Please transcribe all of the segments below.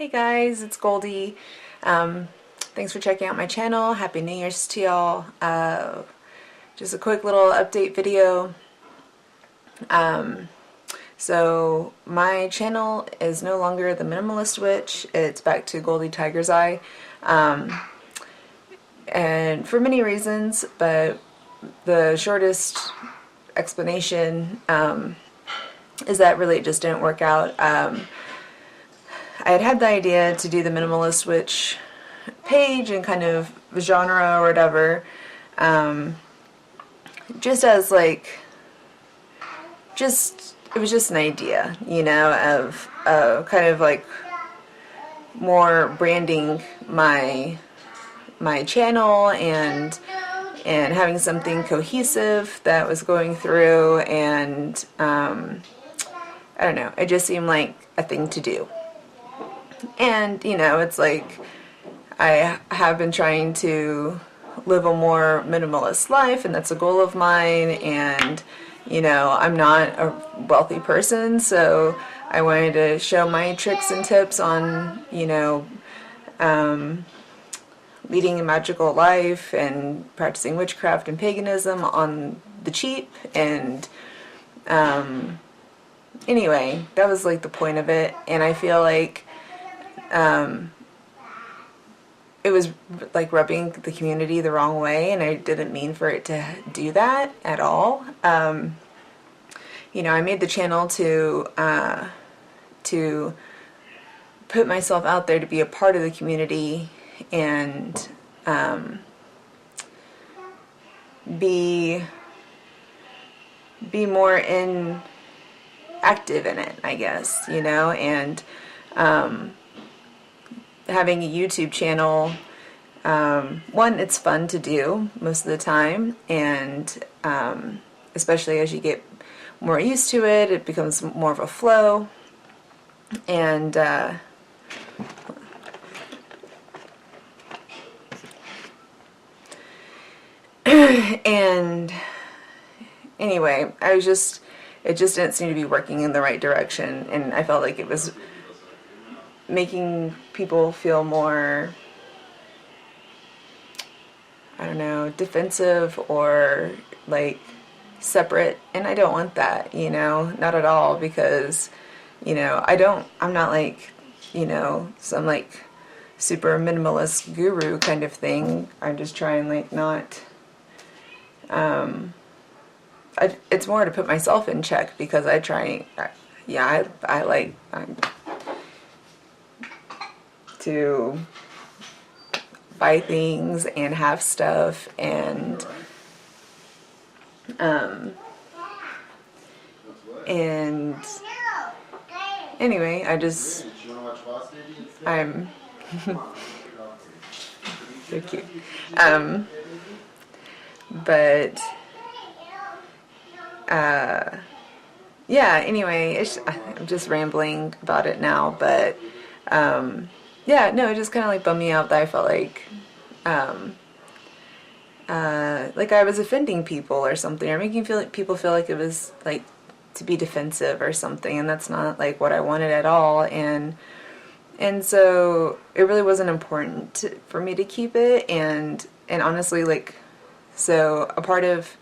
Hey guys, it's Goldie. Thanks for checking out my channel. Happy New Year's to y'all. Just a quick little update video. So my channel is no longer the Minimalist Witch. It's back to Goldie Tiger's Eye. And for many reasons, but the shortest explanation is that really it just didn't work out. I had the idea to do the Minimalist Witch page and kind of genre or whatever, just as like, it was just an idea, you know, of kind of like more branding my channel and having something cohesive that was going through, and I don't know, it just seemed like a thing to do. And, you know, it's like I have been trying to live a more minimalist life, and that's a goal of mine, and, you know, I'm not a wealthy person, so I wanted to show my tricks and tips on, you know, leading a magical life and practicing witchcraft and paganism on the cheap, and anyway, that was like the point of it. And I feel like it was like rubbing the community the wrong way, and I didn't mean for it to do that at all. You know, I made the channel to put myself out there to be a part of the community and be more active in it, I guess, you know. And having a YouTube channel, one, it's fun to do most of the time, and especially as you get more used to it, it becomes more of a flow. And and anyway, it just didn't seem to be working in the right direction, and I felt like it was making people feel more, I don't know, defensive or like separate, and I don't want that, you know, not at all, because, you know, I'm not like, you know, some like super minimalist guru kind of thing. I'm just trying like not, it's more to put myself in check, because I like to buy things and have stuff, and anyway, I'm so cute. But yeah, anyway, I'm just rambling about it now, but yeah, no, it just kind of like bummed me out that I felt like I was offending people or something, or making people feel like it was like to be defensive or something, and that's not like what I wanted at all. And so it really wasn't important for me to keep it, and honestly, like, so a part of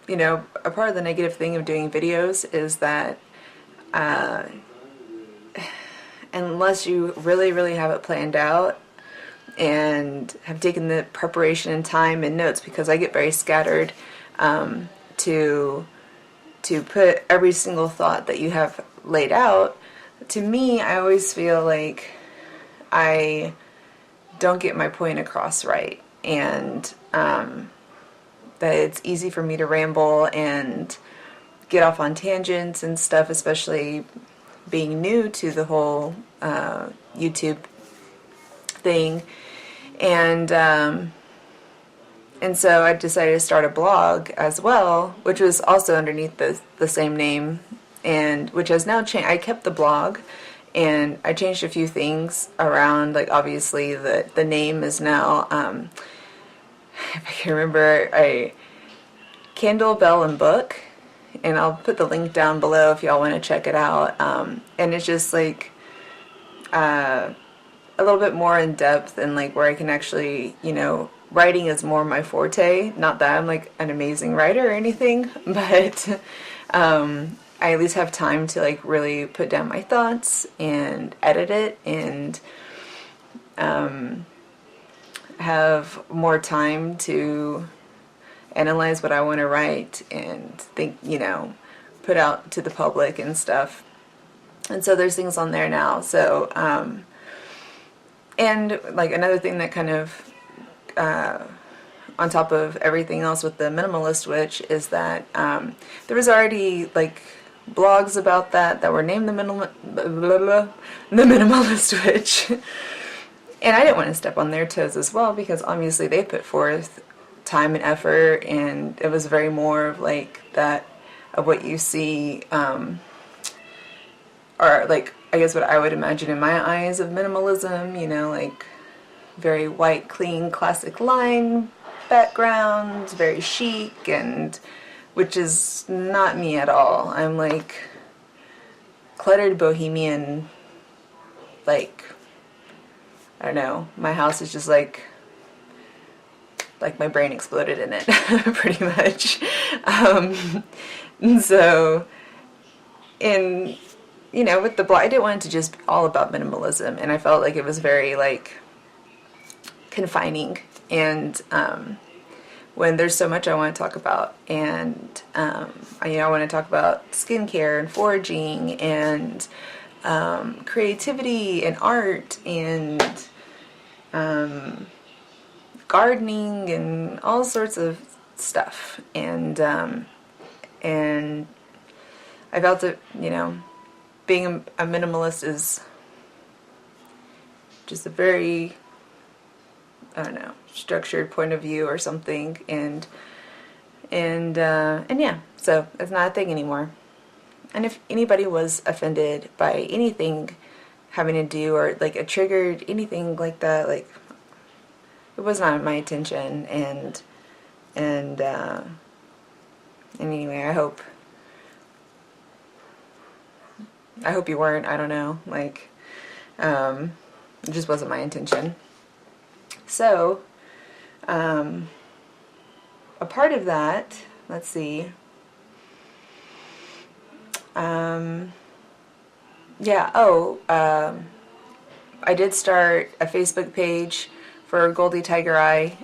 you know, a part of the negative thing of doing videos is that unless you really have it planned out and have taken the preparation and time and notes, because I get very scattered, to put every single thought that you have laid out, to me, I always feel like I don't get my point across right, and that it's easy for me to ramble and get off on tangents and stuff, especially being new to the whole YouTube thing. And so I decided to start a blog as well, which was also underneath the same name, and which has now changed. I kept the blog, and I changed a few things around, like obviously the name is now, if I can remember, Candle, Bell, and Book and I'll put the link down below if y'all want to check it out. And it's just like a little bit more in depth, and like where I can actually, you know, writing is more my forte. Not that I'm like an amazing writer or anything, but I at least have time to like really put down my thoughts and edit it, and have more time to analyze what I want to write and think, you know, put out to the public and stuff. And so there's things on there now. So, and like another thing that kind of, on top of everything else with the Minimalist Witch, is that there was already like blogs about that were named the Minimalist Witch. And I didn't want to step on their toes as well, because obviously they put forth time and effort, and it was very more of like that of what you see, or like I guess what I would imagine in my eyes of minimalism, you know, like very white, clean, classic line backgrounds, very chic, and which is not me at all. I'm like cluttered bohemian, like, I don't know, my house is just like my brain exploded in it, pretty much. So, in, you know, with the blog, I didn't want it to just be all about minimalism, and I felt like it was very, like, confining, and, when there's so much I want to talk about, and, you know, I want to talk about skincare, and foraging, and, creativity, and art, and, gardening, and all sorts of stuff, and I felt that, you know, being a minimalist is just a very, I don't know, structured point of view or something, and yeah, so it's not a thing anymore. And if anybody was offended by anything having to do, or like a triggered anything like that, like, it was not my intention, and anyway, I hope you weren't. I don't know, like, it just wasn't my intention. So, a part of that, let's see, yeah, I did start a Facebook page for Goldie Tiger Eye,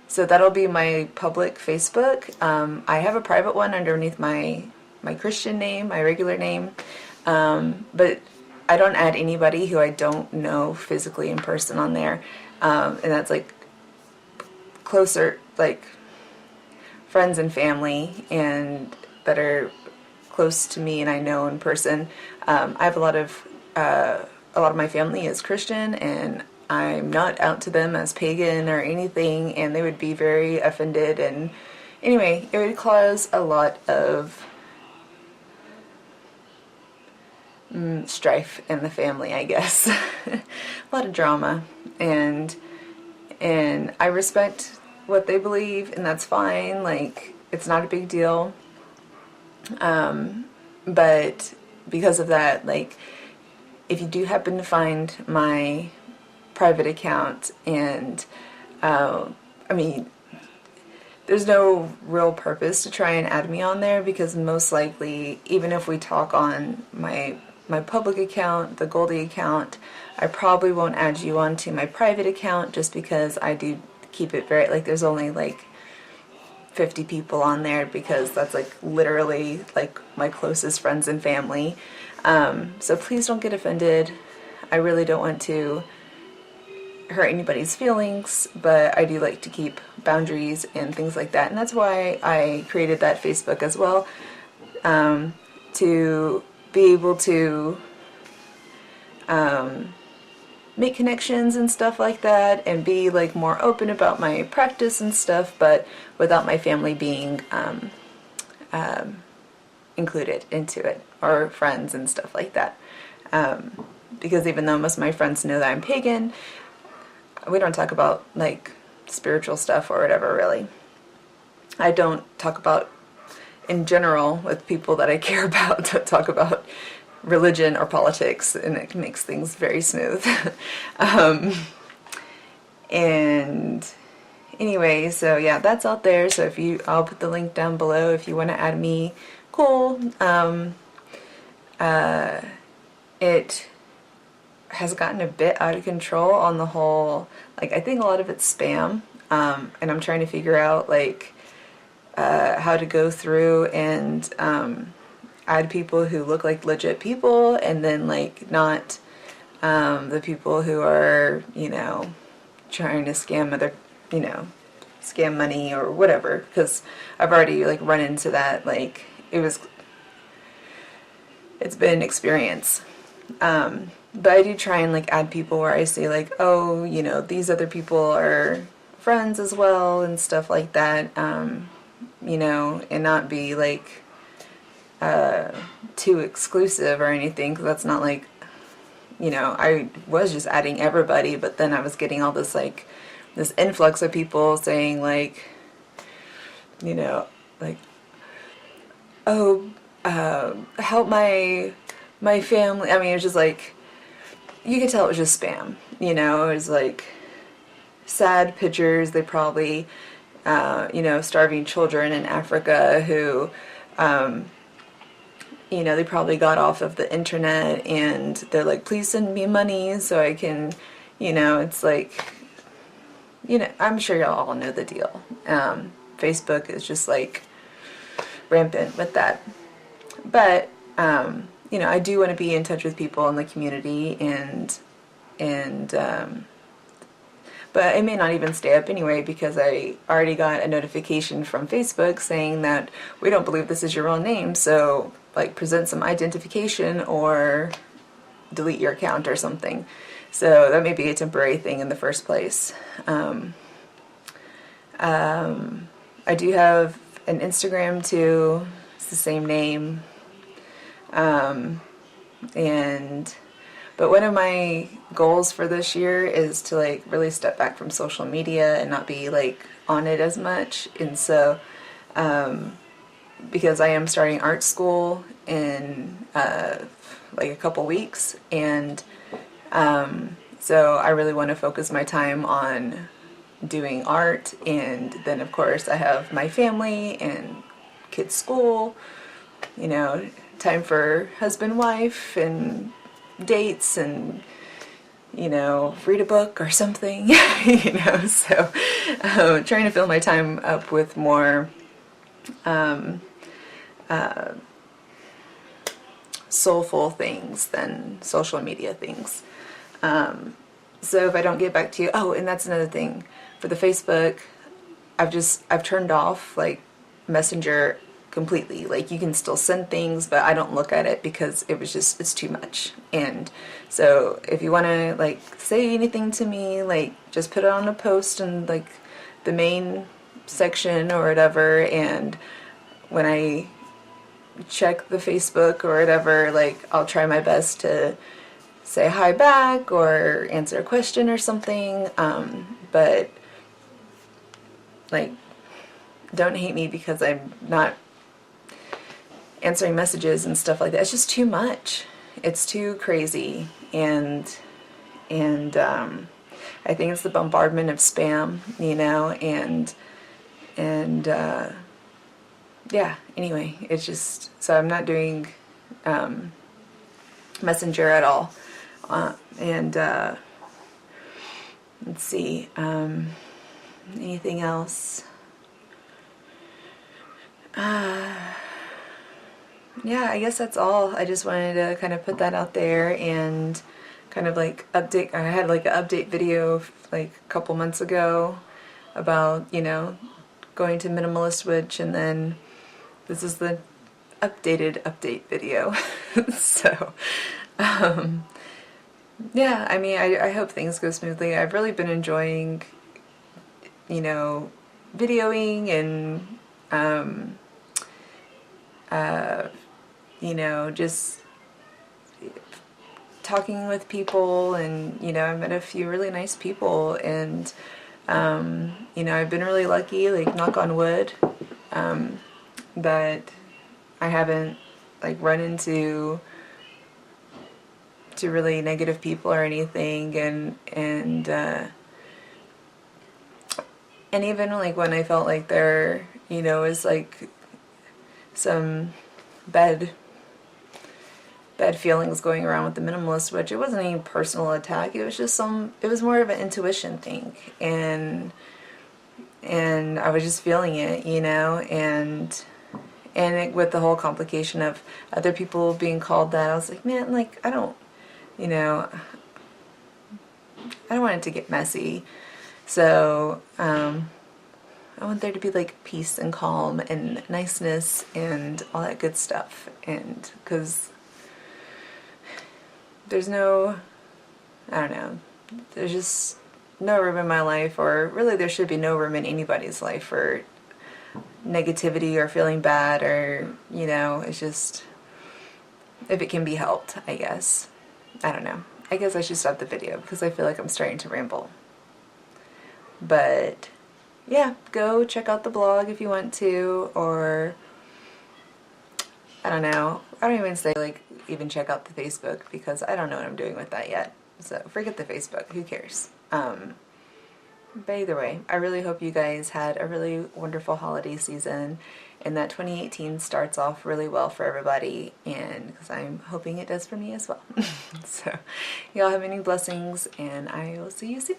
so that'll be my public Facebook. I have a private one underneath my Christian name, my regular name, but I don't add anybody who I don't know physically in person on there, and that's like closer, like friends and family, and that are close to me and I know in person. I have a lot of my family is Christian, and I'm not out to them as pagan or anything, and they would be very offended, and anyway, it would cause a lot of strife in the family, I guess. A lot of drama, and I respect what they believe, and that's fine, like, it's not a big deal, but because of that, like, if you do happen to find my private account, and I mean, there's no real purpose to try and add me on there, because most likely, even if we talk on my public account, the Goldie account, I probably won't add you onto my private account, just because I do keep it very, like, there's only like 50 people on there, because that's like literally like my closest friends and family. So please don't get offended. I really don't want to hurt anybody's feelings, but I do like to keep boundaries and things like that, and that's why I created that Facebook as well, to be able to make connections and stuff like that, and be like more open about my practice and stuff, but without my family being included into it, or friends and stuff like that, because even though most of my friends know that I'm pagan, we don't talk about like spiritual stuff or whatever, really. I don't talk about in general with people that I care about to talk about religion or politics, and it makes things very smooth. And anyway, so yeah, that's out there. So if you, I'll put the link down below if you want to add me. Cool. It has gotten a bit out of control on the whole, like, I think a lot of it's spam, and I'm trying to figure out, like, how to go through and add people who look like legit people, and then, like, not the people who are, you know, trying to scam other, you know, scam money or whatever, because I've already, like, run into that. Like, it's been an experience. But I do try and, like, add people where I say, like, oh, you know, these other people are friends as well and stuff like that, you know, and not be, like, too exclusive or anything, because that's not, like, you know, I was just adding everybody, but then I was getting all this, like, this influx of people saying, like, you know, like, oh, help my family. I mean, it was just like, you could tell it was just spam, you know. It was like sad pictures. They probably, you know, starving children in Africa who, you know, they probably got off of the internet, and they're like, please send me money so I can, you know, it's like, you know, I'm sure y'all all know the deal. Facebook is just, like, rampant with that. But, you know, I do want to be in touch with people in the community, but I may not even stay up anyway, because I already got a notification from Facebook saying that we don't believe this is your real name, so, like, present some identification or delete your account or something. So that may be a temporary thing in the first place. I do have an Instagram too. It's the same name. But one of my goals for this year is to, like, really step back from social media and not be, like, on it as much. And so, because I am starting art school in, like, a couple weeks, and, so I really want to focus my time on doing art, and then, of course, I have my family and kids' school, you know, time for husband, wife, and dates, and, you know, read a book or something, you know, so trying to fill my time up with more soulful things than social media things. So if I don't get back to you, oh, and that's another thing, for the Facebook, I've turned off, like, Messenger completely. Like, you can still send things, but I don't look at it because it's too much. And so if you want to, like, say anything to me, like, just put it on a post in, like, the main section or whatever, and when I check the Facebook or whatever, like, I'll try my best to say hi back or answer a question or something, but, like, don't hate me because I'm not answering messages and stuff like that. It's just too much. It's too crazy, and I think it's the bombardment of spam, you know, and yeah, anyway, it's just, so I'm not doing Messenger at all. Let's see, anything else? Yeah, I guess that's all. I just wanted to kind of put that out there and kind of, like, update. I had, like, an update video, like, a couple months ago about, you know, going to minimalist witch, and then this is the updated update video. So, yeah, I mean, I hope things go smoothly. I've really been enjoying, you know, videoing and, you know, just talking with people, and, you know, I met a few really nice people, and, you know, I've been really lucky, like, knock on wood, that I haven't like run into really negative people or anything, and even like when I felt like there, you know, was like some bad feelings going around with the minimalist, which it wasn't any personal attack. It was just it was more of an intuition thing, and I was just feeling it, you know, with the whole complication of other people being called that, I was like, man, like I don't, you know, I don't want it to get messy. So I want there to be like peace and calm and niceness and all that good stuff, and because there's no, I don't know, there's just no room in my life, or really there should be no room in anybody's life for negativity or feeling bad, or, you know, it's just, if it can be helped, I guess. I don't know. I guess I should stop the video because I feel like I'm starting to ramble. But yeah, go check out the blog if you want to, or I don't know. I don't even say like even check out the Facebook because I don't know what I'm doing with that yet. So forget the Facebook. Who cares? But either way, I really hope you guys had a really wonderful holiday season and that 2018 starts off really well for everybody, and because I'm hoping it does for me as well. So y'all have many blessings, and I will see you soon.